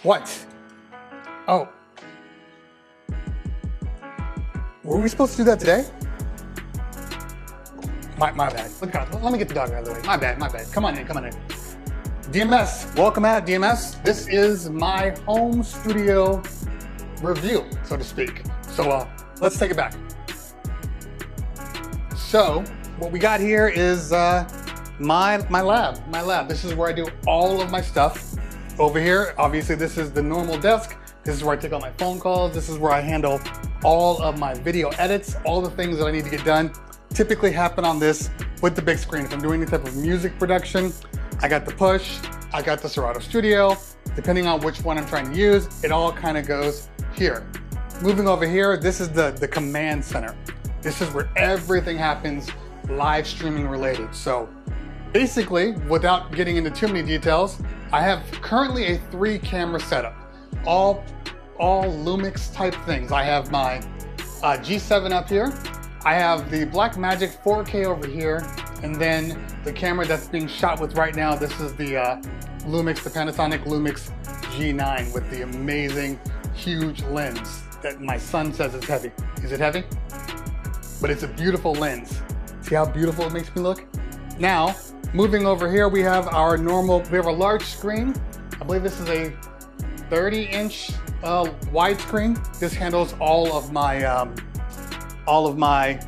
What? Oh. Were we supposed to do that today? My bad. Look out. Let me get the dog out of the way. My bad. Come on in. DMS, welcome at DMS. This is my home studio review, so to speak. So let's take it back. So what we got here is my lab. This is where I do all of my stuff. Over here, obviously this is the normal desk. This is where I take all my phone calls. This is where I handle all of my video edits. All the things that I need to get done typically happen on this with the big screen. If I'm doing any type of music production, I got the push, I got the Serato Studio. Depending on which one I'm trying to use, it all kind of goes here. Moving over here, this is the command center. This is where everything happens live streaming related. So basically, without getting into too many details, I have currently a 3-camera setup. All Lumix type things. I have my G7 up here. I have the Blackmagic 4K over here, and then the camera that's being shot with right now, this is the Lumix, the Panasonic Lumix G9 with the amazing, huge lens that my son says is heavy. Is it heavy? But it's a beautiful lens. See how beautiful it makes me look? Now, moving over here, we have our we have a large screen. I believe this is a 30-inch widescreen. This handles all of my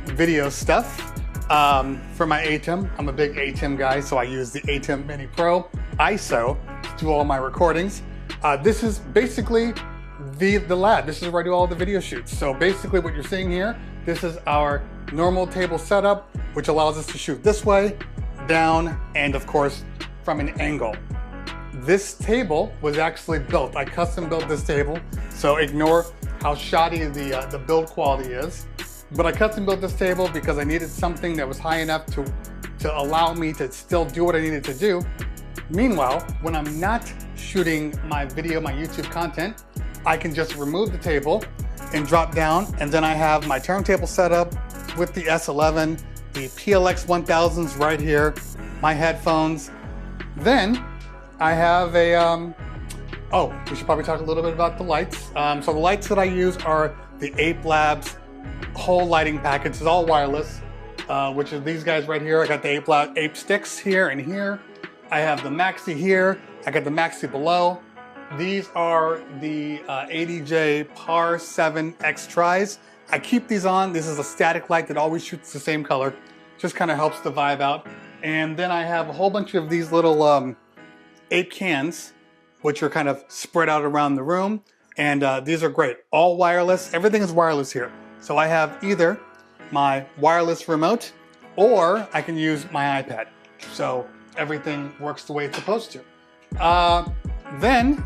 video stuff for my ATEM. I'm a big ATEM guy, so I use the ATEM Mini Pro ISO to do all my recordings. This is basically the lab. This is where I do all the video shoots. So basically what you're seeing here, this is our normal table setup, which allows us to shoot this way, down, and of course, from an angle. This table was actually built. I custom built this table, so ignore how shoddy the build quality is. But I custom built this table because I needed something that was high enough to allow me to still do what I needed to do. Meanwhile, when I'm not shooting my video, my YouTube content, I can just remove the table and drop down, and then I have my turntable set up with the S11, the PLX 1000s right here, my headphones. Then I have a, we should probably talk a little bit about the lights. So the lights that I use are the Ape Labs whole lighting package. It's all wireless, which is these guys right here. I got the Ape sticks here and here. I have the Maxi here. I got the Maxi below. These are the ADJ Par 7 X Tris. I keep these on. This is a static light that always shoots the same color. Just kind of helps the vibe out. And then I have a whole bunch of these little Ape cans, which are kind of spread out around the room. And these are great. All wireless. Everything is wireless here. So I have either my wireless remote or I can use my iPad. So everything works the way it's supposed to. Then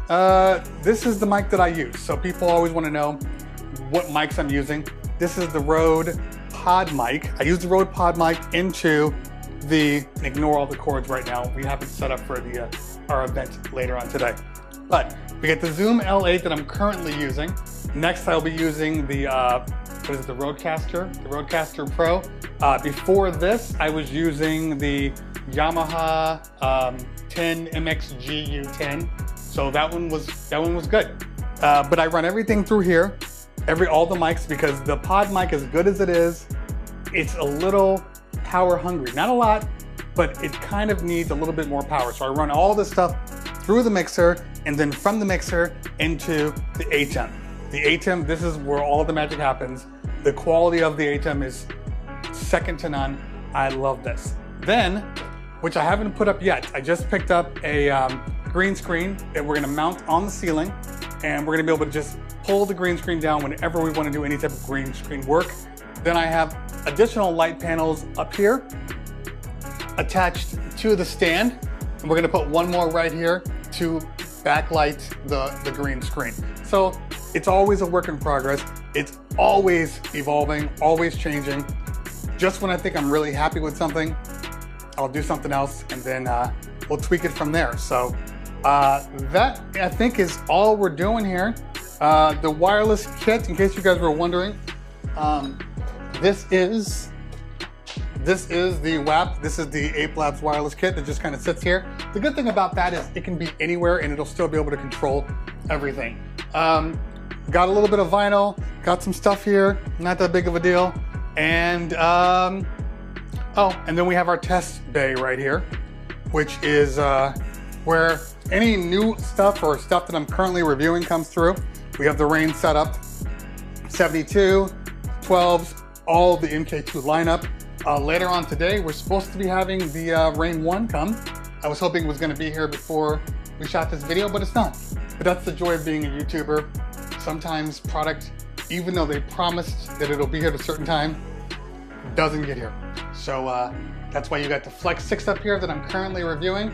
this is the mic that I use. So people always want to know what mics I'm using. This is the Rode Pod mic. I use the Rode Pod mic into ignore all the cords right now. We have it set up for our event later on today. But we get the Zoom L8 that I'm currently using. Next, I'll be using the Rodecaster Pro. Before this, I was using the Yamaha 10 MX GU10. So that one was good. But I run everything through here, all the mics, because the Pod mic, as good as it is, it's a little power hungry. Not a lot, but it kind of needs a little bit more power. So I run all this stuff through the mixer, and then from the mixer into the ATEM. The ATEM, this is where all of the magic happens. The quality of the ATEM is second to none. I love this. Then, which I haven't put up yet, I just picked up a green screen that we're gonna mount on the ceiling, and we're gonna be able to just pull the green screen down whenever we wanna do any type of green screen work. Then I have additional light panels up here attached to the stand, and we're gonna put one more right here to backlight the green screen. So it's always a work in progress. It's always evolving, always changing. Just when I think I'm really happy with something, I'll do something else, and then we'll tweak it from there. So that, I think, is all we're doing here. The wireless kit, in case you guys were wondering, this is this is the WAP. This is the Ape Labs wireless kit that just kind of sits here. The good thing about that is it can be anywhere and it'll still be able to control everything. Got a little bit of vinyl, got some stuff here, not that big of a deal. And and then we have our test bay right here, which is where any new stuff or stuff that I'm currently reviewing comes through. We have the Rain setup, 72, 12s, all the MK2 lineup. Later on today, we're supposed to be having the Rain 1 come. I was hoping it was gonna be here before we shot this video, but it's not. But that's the joy of being a YouTuber. Sometimes product, even though they promised that it'll be here at a certain time, doesn't get here. So that's why you got the Flex 6 up here that I'm currently reviewing.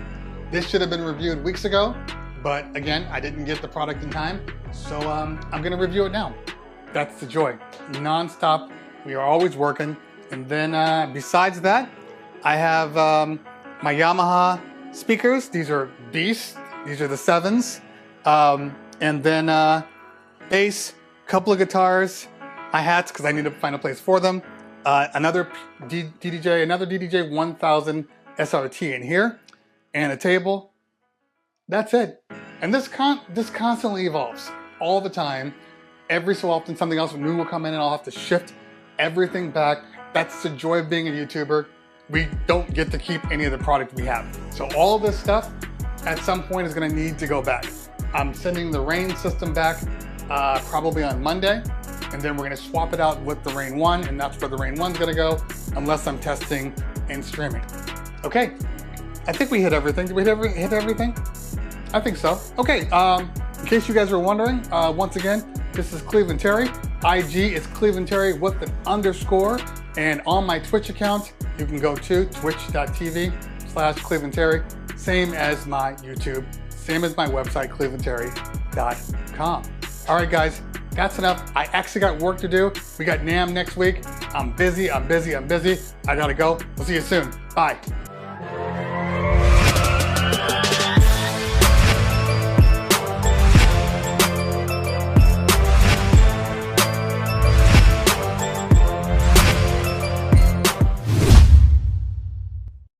This should have been reviewed weeks ago, but again, I didn't get the product in time. So I'm gonna review it now. That's the joy, non-stop. We are always working. And then besides that, I have my Yamaha speakers. These are beasts. These are the 7s. And then bass, couple of guitars, hi-hats, because I need to find a place for them. Another DDJ 1000 SRT in here, and a table. That's it. And this constantly evolves all the time. Every so often something else new will come in and I'll have to shift everything back. That's the joy of being a YouTuber. We don't get to keep any of the product we have. So all of this stuff at some point is gonna need to go back. I'm sending the Rain system back probably on Monday, and then we're gonna swap it out with the Rain 1, and that's where the Rain 1's gonna go, unless I'm testing and streaming. Okay, I think we hit everything. Did we hit everything? I think so. Okay, in case you guys are wondering, once again, this is Cleveland Terry. IG is Cleveland Terry with an underscore, and on my Twitch account, you can go to twitch.tv/Cleveland Terry, same as my YouTube, same as my website, clevelandterry.com. All right, guys, that's enough. I actually got work to do. We got NAMM next week. I'm busy. I gotta go. We'll see you soon. Bye.